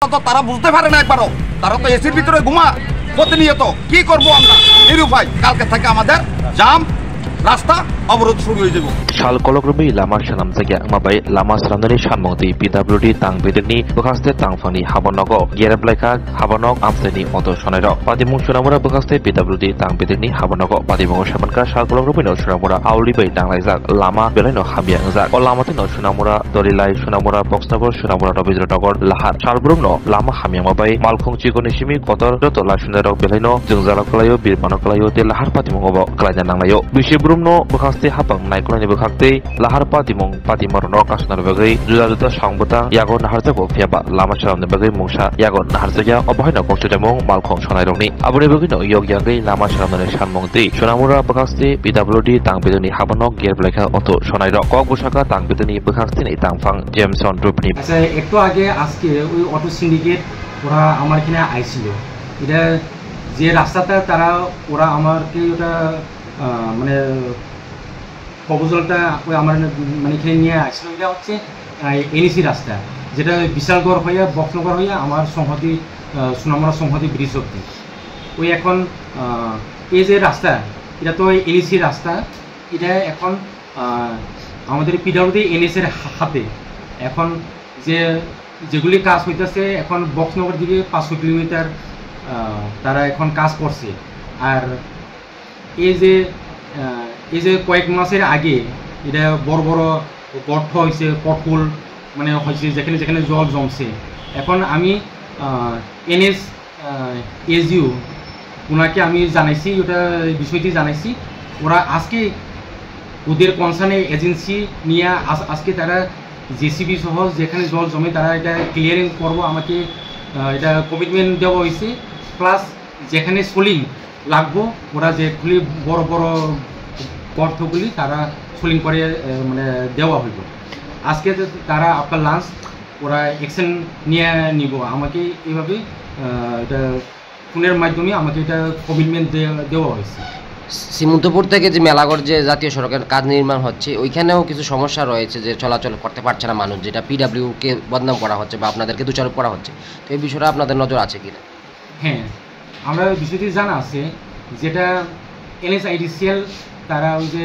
ব্যাপারটা তো তারা বুঝতে পারে না একবারও। তারা তো এসির ভিতরে ঘুমা প্রতিনিয়ত। কি করবো আমরা নিরুপায়। কালকে থেকে আমাদের জাম রাস্তা অবরোধ শুরু হয়ে যাব। Shal kolokrubi lama shanam jagya mabai lama sranani shanmongti PWD tang bedeni bekaste tangfani habonogo gerebleka habonok amseni oto sonairo padimung sunamura bekaste PWD tang bedeni habonogo padimung shabanka shal kolokrubi no sunamura auli bai tanglaijak lama belaino hamia njak o lamate no sunamura dorilai sunamura boxnagor sunamura robijrotogor lahar shalbrum no lama hamia mabai malkhung chigoni simi kotor joto lasunero belaino jungjalakalayo birpanokalayo te lahar padimung obo klaja nanglayo bisibrum no bekaste habang naikolani bekakte lahar padimung padimorno kasnar bagai juda sangbota yago naharjago phiaba lama saramni bagai mungsa yago naharjaya obahina kongchudemung malkhong sonairongni aboni bagino yogyangai lama saramni sanmongti sonamura bekaste PWD tangbedoni habanok gerbleka oto sonairo kok busaka tangbedoni bekaste nei tangfang Jameson Rupni আচ্ছা একটু আগে আজকে ওই auto syndicate ওরা আমার এখানে আইছিল এটা যে রাস্তাটা তারা ওরা আমাকে ওটা মানে প্রপোজালটা ওই আমার মানে এখানে নিয়ে আসছিল। এটা হচ্ছে এনএসি রাস্তা যেটা বিশালগড় হয়ে বক্সনগর হয়ে আমার সংহতি সোনামুড়া সংহতি ব্রিজ অব্দি। ওই এখন এই যে রাস্তা এটা তো এনএসি রাস্তা, এটা এখন আমাদের পিডব্লিউডি এনএসির হাতে। এখন যেগুলি কাজ হইতেছে এখন বক্সনগর দিকে 500 কিলোমিটার তারা এখন কাজ করছে। আর এই যে কয়েক মাসের আগে এটা বড় বড় গর্ত হয়েছে, পটহোল মানে হয়েছে যেখানে যেখানে জল জমছে। এখন আমি এসইউ ওনাকে আমি জানাইছি, ওটা বিষয়টি জানাইছি। ওরা আজকে ওদের কনসার্নে এজেন্সি নিয়ে আজকে তারা জেসিবি সহ যেখানে জল জমে তারা এটা ক্লিয়ারিং করবো, আমাকে এটা কমিটমেন্ট দেওয়া হয়েছে। প্লাস যেখানে সোলিং লাগবো ওরা যেগুলি বড় বড় গর্তগুলি তারা সোলিং করে মানে দেওয়া হইব। আজকে তারা আপনার লাঞ্চ ওরা অ্যাকশন নিয়ে নিব। আমাকে এইভাবে এটা ফোনের মাধ্যমে আমাকে এটা কমিটমেন্ট দেওয়া হয়েছে। সীমন্তপুর থেকে যে মেলাগড় যে জাতীয় সড়কের কাজ নির্মাণ হচ্ছে ওইখানেও কিছু সমস্যা রয়েছে যে চলাচল করতে পারছে না মানুষ, যেটা পিডব্লিউকে বদনাম করা হচ্ছে বা আপনাদেরকে দোষারোপ করা হচ্ছে। তো এই বিষয়টা আপনাদের নজর আছে কিনা? হ্যাঁ, আমরা বিষয়টি জানা আছে, যেটা NSIDCL তারা ওই যে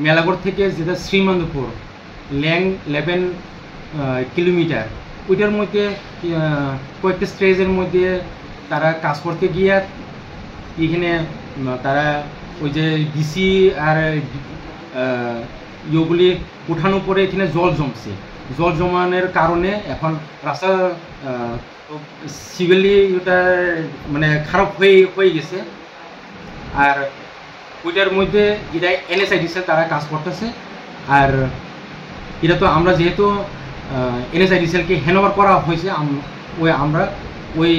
মেলাগড় থেকে যেটা শ্রীমন্তপুর ল্যাং 11 কিলোমিটার ওইটার মধ্যে কয়েকটা স্টেজের মধ্যে তারা কাজ করতে গিয়ে এখানে তারা ওই যে ডিসি আর ইয়েগুলি উঠানোর পরে এখানে জল জমছে। জল জমানোর কারণে এখন রাস্তা সিভিলি ওটা মানে খারাপ হয়ে গেছে। আর ওইটার মধ্যে এটা NSIDCL তারা কাজ করতেছে। আর এটা তো আমরা যেহেতু NSIDCLকে হ্যান্ডওভার করা হয়েছে, আমরা ওই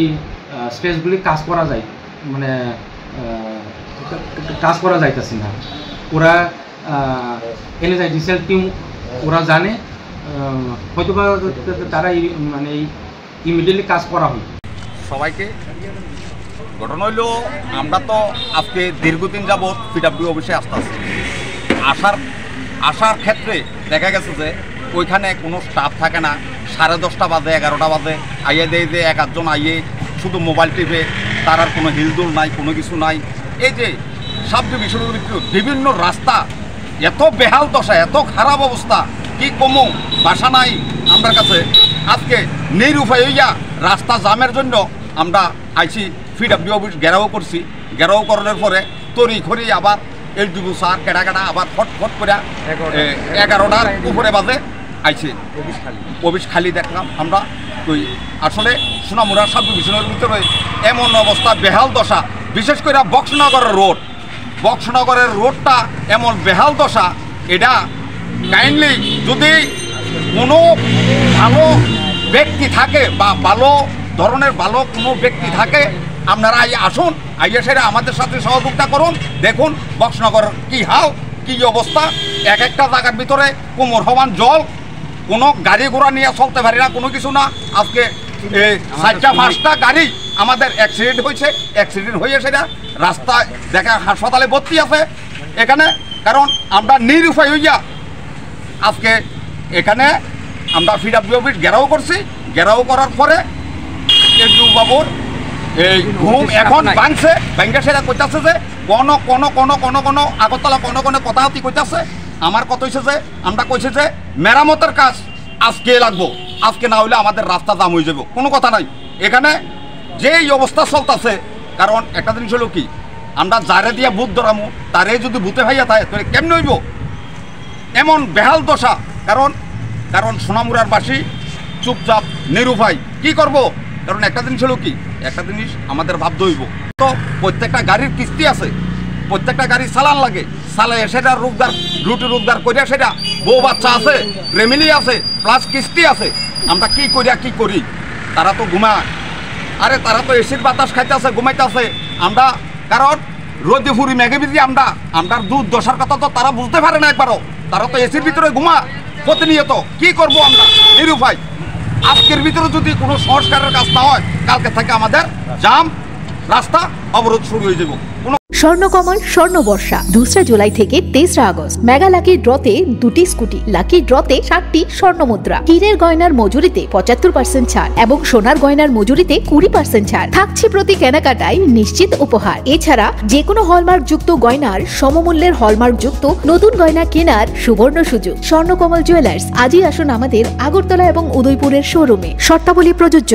স্টেজগুলি কাজ করা যায় মানে কাজ করা যাইতেছে না। ওরা NSIDCL টিম ওরা জানে, হয়তো বা তারা মানে ইমিডিয়েটলি কাজ করা হয়। সবাইকে ঘটনা হইল আমরা তো আজকে দীর্ঘদিন যাবৎ পিডব্লিউ অফিসে আসতেছি। আসার ক্ষেত্রে দেখা গেছে যে ওইখানে কোনো স্টাফ থাকে না। 10:30 বাজে 11টা বাজে আইয়ে দেয় যে এক আধজন আইয়ে শুধু মোবাইল টিপে, তার আর কোনো হিলদোল নাই, কোনো কিছু নাই। এই যে সব বিষয়গুলো বিভিন্ন রাস্তা এত বেহাল দশা, এত খারাপ অবস্থা, কি কমো বাসা নাই আমার কাছে। আজকে নিরুপায় হইয়া রাস্তা জামের জন্য আমরা আইসি পিডব্লিউ অফিস ঘেরাও করছি। ঘেরাও করার পরে তরি খড়ি আবার LDO স্যার কেডা আবার ফট করে 11টার উপরে বাজে আইছে অফিস খালি দেখলাম আমরা। ওই আসলে সোনামুড়া সব ডিভিশনের ভিতরে এমন অবস্থা, বেহাল দশা। বিশেষ করে বক্সনগরের রোডটা এমন বেহাল দশা, এটা কাইন্ডলি যদি কোনো ভালো ব্যক্তি থাকে বা ভালো ধরনের ভালো কোনো ব্যক্তি থাকে আপনারা আসুন, আইয়া সেটা আমাদের সাথে সহযোগিতা করুন। দেখুন বক্সনগর কি হাল, কি অবস্থা। এক একটা জায়গার ভিতরে কোমর হওয়ান জল, কোনো গাড়ি ঘোড়া নিয়ে চলতে পারি না, কোনো কিছু না। আজকে 4টা-5টা গাড়ি আমাদের অ্যাক্সিডেন্ট হয়েছে। অ্যাক্সিডেন্ট হয়ে সেটা রাস্তায় দেখা হাসপাতালে ভর্তি আছে এখানে। কারণ আমরা নিরুপায় হইয়া আজকে এখানে আমরা পিডব্লিউ অফিস ঘেরাও করছি। ঘেরাও করার পরে এসডিও বাবুর এই ঘুম এখন ভাঙছে, ব্যাংকে সেটা কইতাছে যে কোন আগরতলা কোন কথাহতি কইতাছে। আমার কথা হয়েছে যে আমরা কইছে যে মেরামতের কাজ আজকে লাগবো, আজকে না হইলে আমাদের রাস্তা জাম হয়ে যাব, কোনো কথা নাই। এখানে যে এই অবস্থা চলতেছে, কারণ একটা জিনিস হলো কি, আমরা যারে দিয়ে ভূত ধরামু তারে যদি ভূতে ভাইয়া থাকে তাহলে কেমন হইব, এমন বেহাল দশা। কারণ সোনামুড়ার বাসী চুপচাপ নিরুপায়, কি করব? কারণ একটা জিনিস হলো কি, একটা জিনিস আমাদের ভাবতে হইব, তো প্রত্যেকটা গাড়ির কিস্তি আছে, প্রত্যেকটা গাড়ি চালান লাগে, চালাই সেটা রুটি রোজগার করিয়া সেটা বউ বাচ্চা আছে, ফ্যামিলি আছে, প্লাস কিস্তি আছে। আমরা কি করি? তারা তো ঘুমায়, আরে তারা তো এসির বাতাস খাইতেছে, ঘুমাইতেছে। আমরা কারণ রোদে ফুরি মেঘে বিজি আমরা দুধ দশার কথা তো তারা বুঝতে পারে না একবারও। তারা তো এসির ভিতরে ঘুমা প্রতিনিয়ত, কি করব আমরা নিরুপায়। আজকের ভিতরে যদি কোনো সংস্কারের কাজ না হয়, কালকে থেকে আমাদের জাম রাস্তা অবরোধ শুরু হয়ে যাব। স্বর্ণকমল স্বর্ণবর্ষা 2 জুলাই থেকে 23 আগস্ট। মেগা লাকি ড্রতে 2টি স্কুটি, লাকি ড্রতে 7টি স্বর্ণ মুদ্রা, হীরের গয়নার মজুরিতে 75% ছাড় এবং সোনার গয়নার মজুরিতে 20% ছাড় থাকছে প্রতি কেনাকাটায় নিশ্চিত উপহার। এছাড়া যে কোনো হলমার্ক যুক্ত গয়নার সমমূল্যের হলমার্ক যুক্ত নতুন গয়না কেনার সুবর্ণ সুযোগ। স্বর্ণকমল জুয়েলার্স, আজই আসুন আমাদের আগরতলা এবং উদয়পুরের শোরুমে। শর্তাবলী প্রযোজ্য।